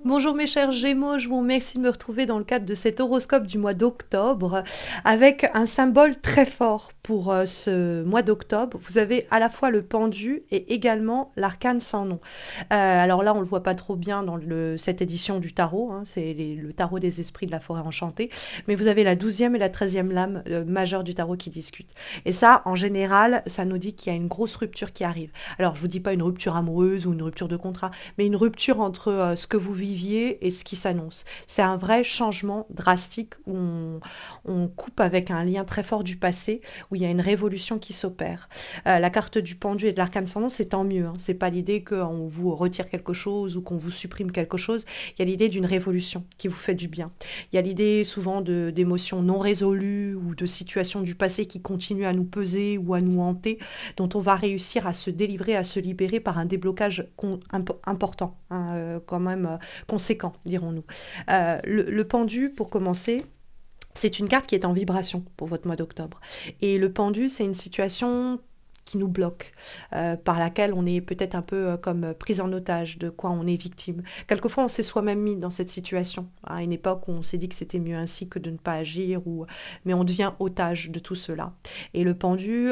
Bonjour mes chers Gémeaux, je vous remercie de me retrouver dans le cadre de cet horoscope du mois d'octobre avec un symbole très fort pour ce mois d'octobre. Vous avez à la fois le pendu et également l'arcane sans nom. Alors là, on ne le voit pas trop bien dans cette édition du tarot, hein, c'est le tarot des esprits de la forêt enchantée, mais vous avez la 12e et la 13e lame majeure du tarot qui discutent. Et ça, en général, ça nous dit qu'il y a une grosse rupture qui arrive. Alors, je vous dis pas une rupture amoureuse ou une rupture de contrat, mais une rupture entre ce que vous viviez et ce qui s'annonce. C'est un vrai changement drastique où on coupe avec un lien très fort du passé, où il y a une révolution qui s'opère. La carte du pendu et de l'arcane sans nom, c'est tant mieux. Hein. C'est pas l'idée qu'on vous retire quelque chose ou qu'on vous supprime quelque chose. Il y a l'idée d'une révolution qui vous fait du bien. Il y a l'idée souvent d'émotions non résolues ou de situations du passé qui continuent à nous peser ou à nous hanter, dont on va réussir à se délivrer, à se libérer par un déblocage important, hein, quand même conséquent, dirons-nous. Le pendu, pour commencer, c'est une carte qui est en vibration pour votre mois d'octobre. Et le pendu, c'est une situation qui nous bloque, par laquelle on est peut-être un peu comme prise en otage, de quoi on est victime. Quelquefois, on s'est soi-même mis dans cette situation, à une époque où on s'est dit que c'était mieux ainsi que de ne pas agir, mais on devient otage de tout cela. Et le pendu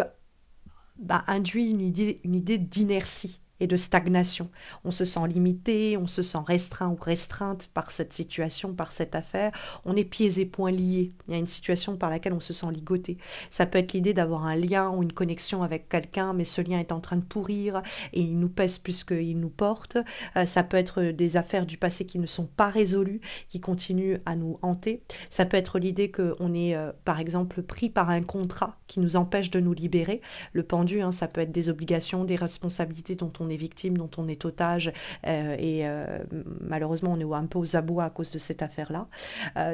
induit une idée d'inertie et de stagnation. On se sent limité, on se sent restreint ou restreinte par cette situation, par cette affaire. On est pieds et poings liés. Il y a une situation par laquelle on se sent ligoté. Ça peut être l'idée d'avoir un lien ou une connexion avec quelqu'un, mais ce lien est en train de pourrir et il nous pèse plus qu'il nous porte. Ça peut être des affaires du passé qui ne sont pas résolues, qui continuent à nous hanter. Ça peut être l'idée qu'on est, par exemple, pris par un contrat qui nous empêche de nous libérer. Le pendu, hein, ça peut être des obligations, des responsabilités dont on est victime, dont on est otage, malheureusement on est un peu aux abois à cause de cette affaire-là.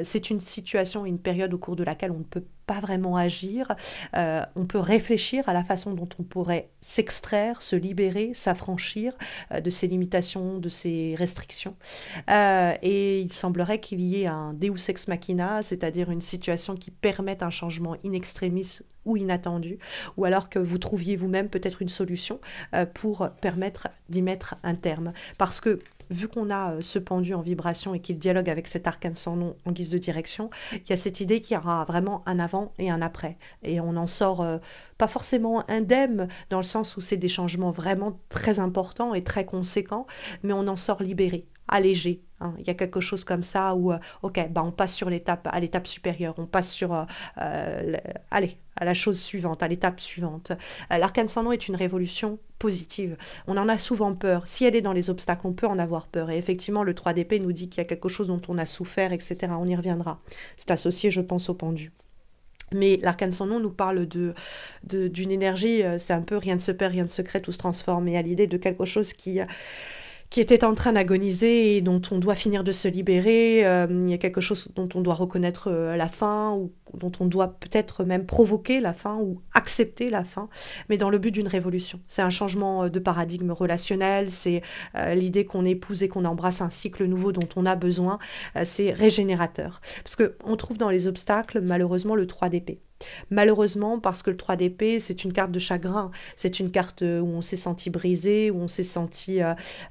C'est une situation, une période au cours de laquelle on ne peut pas vraiment agir. On peut réfléchir à la façon dont on pourrait s'extraire, se libérer, s'affranchir de ces limitations, de ces restrictions. Et il semblerait qu'il y ait un deus ex machina, c'est-à-dire une situation qui permette un changement in extremis ou inattendu, ou alors que vous trouviez vous-même peut-être une solution pour permettre d'y mettre un terme. Parce que vu qu'on a ce pendu en vibration et qu'il dialogue avec cet arcane sans nom en guise de direction, il y a cette idée qu'il y aura vraiment un avant et un après. Et on en sort pas forcément indemne, dans le sens où c'est des changements vraiment très importants et très conséquents, mais on en sort libéré, allégé. Hein. Il y a quelque chose comme ça où, ok, on passe sur à l'étape supérieure, on passe sur, allez, à la chose suivante, à l'étape suivante. L'arcane sans nom est une révolution positive. On en a souvent peur. Si elle est dans les obstacles, on peut en avoir peur. Et effectivement, le 3 d'épée nous dit qu'il y a quelque chose dont on a souffert, etc. On y reviendra. C'est associé, je pense, au pendu. Mais l'arcane sans nom nous parle d'une énergie, c'est un peu rien ne se perd, rien ne se crée, tout se transforme. Et à l'idée de quelque chose qui était en train d'agoniser et dont on doit finir de se libérer. Il y a quelque chose dont on doit reconnaître la fin ou dont on doit peut-être même provoquer la fin ou accepter la fin, mais dans le but d'une révolution. C'est un changement de paradigme relationnel, c'est l'idée qu'on épouse et qu'on embrasse un cycle nouveau dont on a besoin, c'est régénérateur. Parce qu'on trouve dans les obstacles, malheureusement, le 3 d'épée. Malheureusement, parce que le 3 d'épée, c'est une carte de chagrin, c'est une carte où on s'est senti brisé, où on s'est senti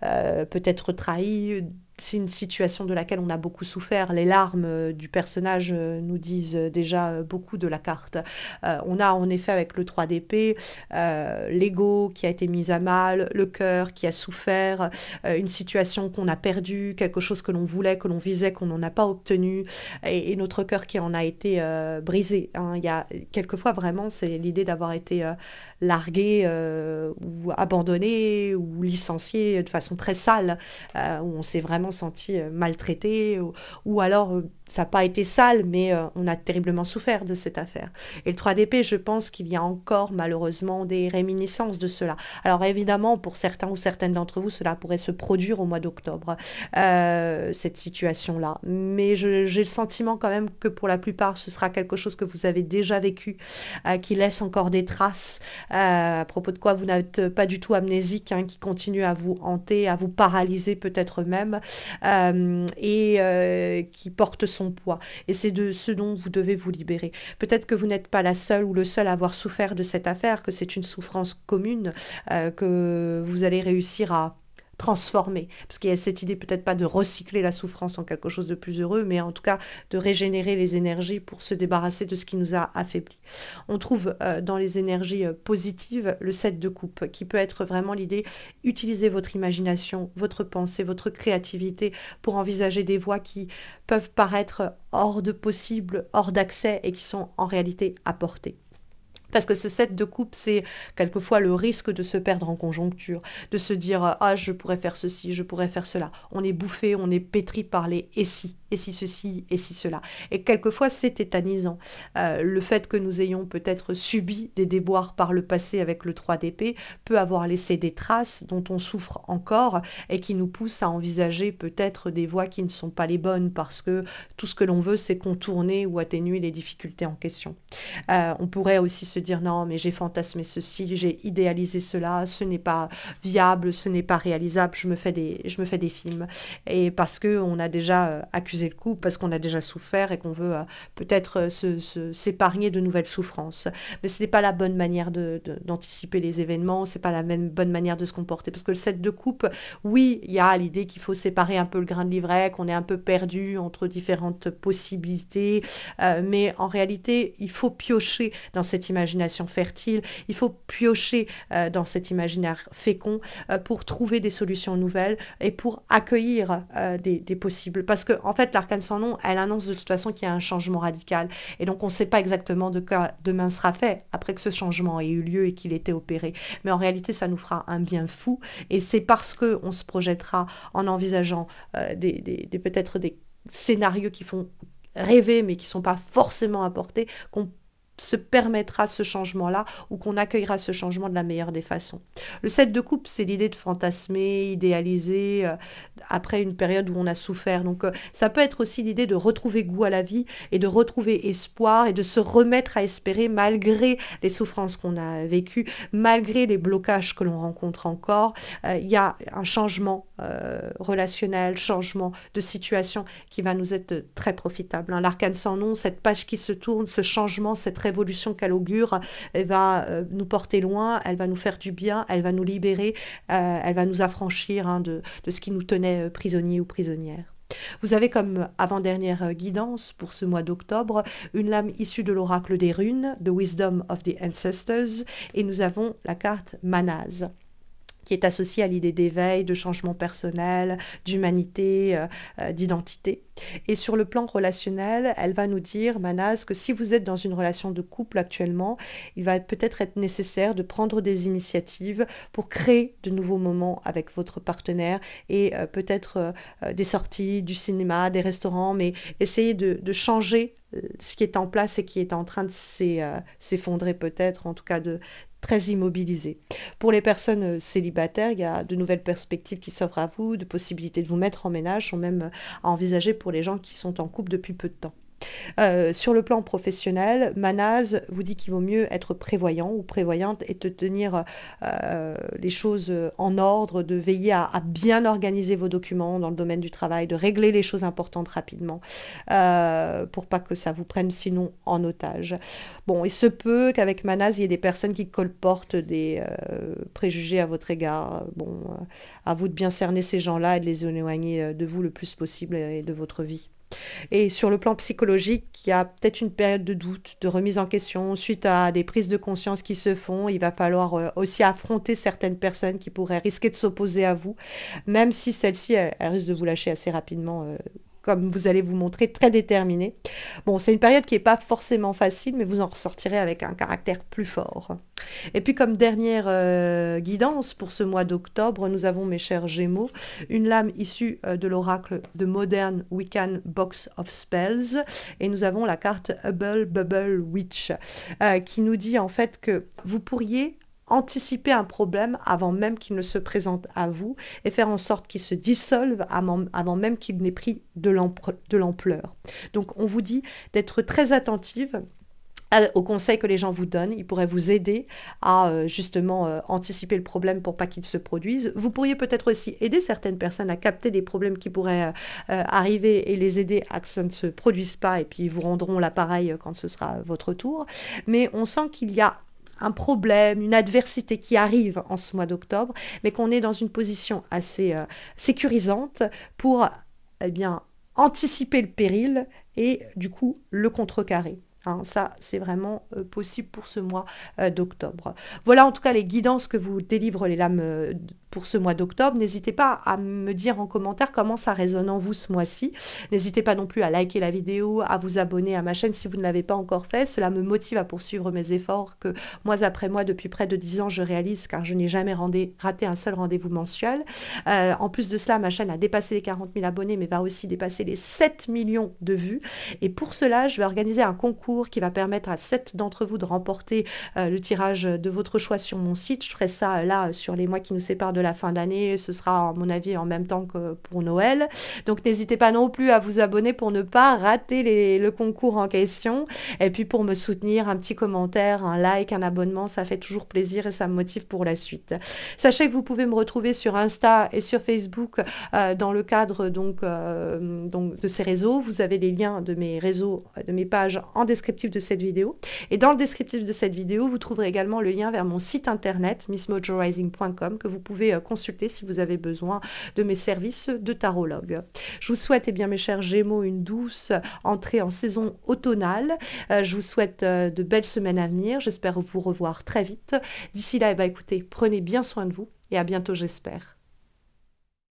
peut-être trahi. C'est une situation de laquelle on a beaucoup souffert. Les larmes du personnage nous disent déjà beaucoup de la carte. On a en effet avec le 3 d'épée l'ego qui a été mis à mal, le cœur qui a souffert, une situation qu'on a perdue, quelque chose que l'on voulait, que l'on visait, qu'on n'en a pas obtenu, et notre cœur qui en a été brisé. Hein. Il y a quelquefois vraiment, c'est l'idée d'avoir été largué ou abandonné ou licencié de façon très sale, où on s'est vraiment senti maltraité, ou alors ça n'a pas été sale, mais on a terriblement souffert de cette affaire. Et le 3 d'épée, je pense qu'il y a encore malheureusement des réminiscences de cela. Alors évidemment, pour certains ou certaines d'entre vous, cela pourrait se produire au mois d'octobre, cette situation-là. Mais j'ai le sentiment quand même que pour la plupart, ce sera quelque chose que vous avez déjà vécu, qui laisse encore des traces, à propos de quoi vous n'êtes pas du tout amnésique, hein, qui continue à vous hanter, à vous paralyser peut-être même, qui porte son poids. Et c'est de ce dont vous devez vous libérer. Peut-être que vous n'êtes pas la seule ou le seul à avoir souffert de cette affaire, que c'est une souffrance commune, que vous allez réussir à transformer. Parce qu'il y a cette idée peut-être pas de recycler la souffrance en quelque chose de plus heureux, mais en tout cas de régénérer les énergies pour se débarrasser de ce qui nous a affaiblis. On trouve dans les énergies positives le 7 de coupe, qui peut être vraiment l'idée, utiliser votre imagination, votre pensée, votre créativité pour envisager des voies qui peuvent paraître hors de possible, hors d'accès et qui sont en réalité à portée. Parce que ce 7 de coupe, c'est quelquefois le risque de se perdre en conjoncture, de se dire ah, je pourrais faire ceci, je pourrais faire cela. On est bouffé, on est pétri par les et si ceci, et si cela. Et quelquefois, c'est tétanisant. Le fait que nous ayons peut-être subi des déboires par le passé avec le 3 d'épée peut avoir laissé des traces dont on souffre encore et qui nous poussent à envisager peut-être des voies qui ne sont pas les bonnes parce que tout ce que l'on veut, c'est contourner ou atténuer les difficultés en question. On pourrait aussi se dire non, mais j'ai fantasmé ceci, j'ai idéalisé cela, ce n'est pas viable, ce n'est pas réalisable, je me fais des films. Et parce qu'on a déjà accusé le coup, parce qu'on a déjà souffert et qu'on veut peut-être s'épargner de nouvelles souffrances. Mais ce n'est pas la bonne manière d'anticiper les événements, c'est pas la même bonne manière de se comporter. Parce que le 7 de coupe, oui, il y a l'idée qu'il faut séparer un peu le grain de l'ivraie, qu'on est un peu perdu entre différentes possibilités, mais en réalité, il faut piocher dans cette imagination fertile, il faut piocher dans cet imaginaire fécond pour trouver des solutions nouvelles et pour accueillir des possibles. Parce que, en fait, l'arcane sans nom, elle annonce de toute façon qu'il y a un changement radical. Et donc, on ne sait pas exactement de quoi demain sera fait après que ce changement ait eu lieu et qu'il ait été opéré. Mais en réalité, ça nous fera un bien fou. Et c'est parce qu'on se projettera en envisageant peut-être des scénarios qui font rêver, mais qui ne sont pas forcément apportés, qu'on se permettra ce changement-là ou qu'on accueillera ce changement de la meilleure des façons. Le 7 de coupe, c'est l'idée de fantasmer, idéaliser après une période où on a souffert. Donc ça peut être aussi l'idée de retrouver goût à la vie et de retrouver espoir et de se remettre à espérer malgré les souffrances qu'on a vécues, malgré les blocages que l'on rencontre encore. Il y a un changement relationnel, changement de situation qui va nous être très profitable. L'arcane sans nom, cette page qui se tourne, ce changement, cette révolution qu'elle augure, elle va nous porter loin, elle va nous faire du bien, elle va nous libérer, elle va nous affranchir de ce qui nous tenait prisonniers ou prisonnières. Vous avez comme avant-dernière guidance pour ce mois d'octobre une lame issue de l'oracle des runes, The Wisdom of the Ancestors, et nous avons la carte Manaz, qui est associée à l'idée d'éveil, de changement personnel, d'humanité, d'identité. Et sur le plan relationnel, elle va nous dire, Manaz, que si vous êtes dans une relation de couple actuellement, il va peut-être être nécessaire de prendre des initiatives pour créer de nouveaux moments avec votre partenaire et peut-être des sorties, du cinéma, des restaurants, mais essayer de changer ce qui est en place et qui est en train de s'effondrer peut-être, en tout cas très immobilisé. Pour les personnes célibataires, il y a de nouvelles perspectives qui s'offrent à vous, de possibilités de vous mettre en ménage, sont même à envisager pour les gens qui sont en couple depuis peu de temps. Sur le plan professionnel, Manaz vous dit qu'il vaut mieux être prévoyant ou prévoyante et de tenir les choses en ordre, de veiller à bien organiser vos documents dans le domaine du travail, de régler les choses importantes rapidement pour pas que ça vous prenne sinon en otage. Bon, il se peut qu'avec Manaz, il y ait des personnes qui colportent des préjugés à votre égard. Bon, à vous de bien cerner ces gens-là et de les éloigner de vous le plus possible et de votre vie. Et sur le plan psychologique, il y a peut-être une période de doute, de remise en question, suite à des prises de conscience qui se font. Il va falloir aussi affronter certaines personnes qui pourraient risquer de s'opposer à vous, même si celles-ci, elles risquent de vous lâcher assez rapidement, comme vous allez vous montrer très déterminé. Bon, c'est une période qui n'est pas forcément facile, mais vous en ressortirez avec un caractère plus fort. Et puis comme dernière guidance pour ce mois d'octobre, nous avons, mes chers Gémeaux, une lame issue de l'oracle de Modern Wiccan Box of Spells, et nous avons la carte Hubble Bubble Witch, qui nous dit en fait que vous pourriez anticiper un problème avant même qu'il ne se présente à vous et faire en sorte qu'il se dissolve avant même qu'il n'ait pris de l'ampleur. Donc on vous dit d'être très attentive aux conseils que les gens vous donnent. Ils pourraient vous aider à justement anticiper le problème pour pas qu'il se produise. Vous pourriez peut-être aussi aider certaines personnes à capter des problèmes qui pourraient arriver et les aider à que ça ne se produise pas, et puis ils vous rendront l'appareil quand ce sera votre tour. Mais on sent qu'il y a un problème, une adversité qui arrive en ce mois d'octobre, mais qu'on est dans une position assez sécurisante pour eh bien, anticiper le péril et du coup le contrecarrer. Hein, ça, c'est vraiment possible pour ce mois d'octobre. Voilà en tout cas les guidances que vous délivrent les lames pour ce mois d'octobre. N'hésitez pas à me dire en commentaire comment ça résonne en vous ce mois-ci. N'hésitez pas non plus à liker la vidéo, à vous abonner à ma chaîne si vous ne l'avez pas encore fait. Cela me motive à poursuivre mes efforts que mois après mois, depuis près de 10 ans, je réalise car je n'ai jamais raté un seul rendez-vous mensuel. En plus de cela, ma chaîne a dépassé les 40 000 abonnés, mais va aussi dépasser les 7 millions de vues. Et pour cela, je vais organiser un concours qui va permettre à 7 d'entre vous de remporter le tirage de votre choix sur mon site. Je ferai ça là sur les mois qui nous séparent de la fin d'année. Ce sera à mon avis en même temps que pour Noël. Donc n'hésitez pas non plus à vous abonner pour ne pas rater le concours en question. Et puis pour me soutenir, un petit commentaire, un like, un abonnement, ça fait toujours plaisir et ça me motive pour la suite. Sachez que vous pouvez me retrouver sur Insta et sur Facebook dans le cadre donc de ces réseaux. Vous avez les liens de mes réseaux, de mes pages en descriptif de cette vidéo. Et dans le descriptif de cette vidéo, vous trouverez également le lien vers mon site internet missmojorising.com que vous pouvez consulter si vous avez besoin de mes services de tarologue. Je vous souhaite, eh bien, mes chers Gémeaux, une douce entrée en saison automnale. Je vous souhaite de belles semaines à venir. J'espère vous revoir très vite. D'ici là, eh bien, écoutez, prenez bien soin de vous et à bientôt, j'espère.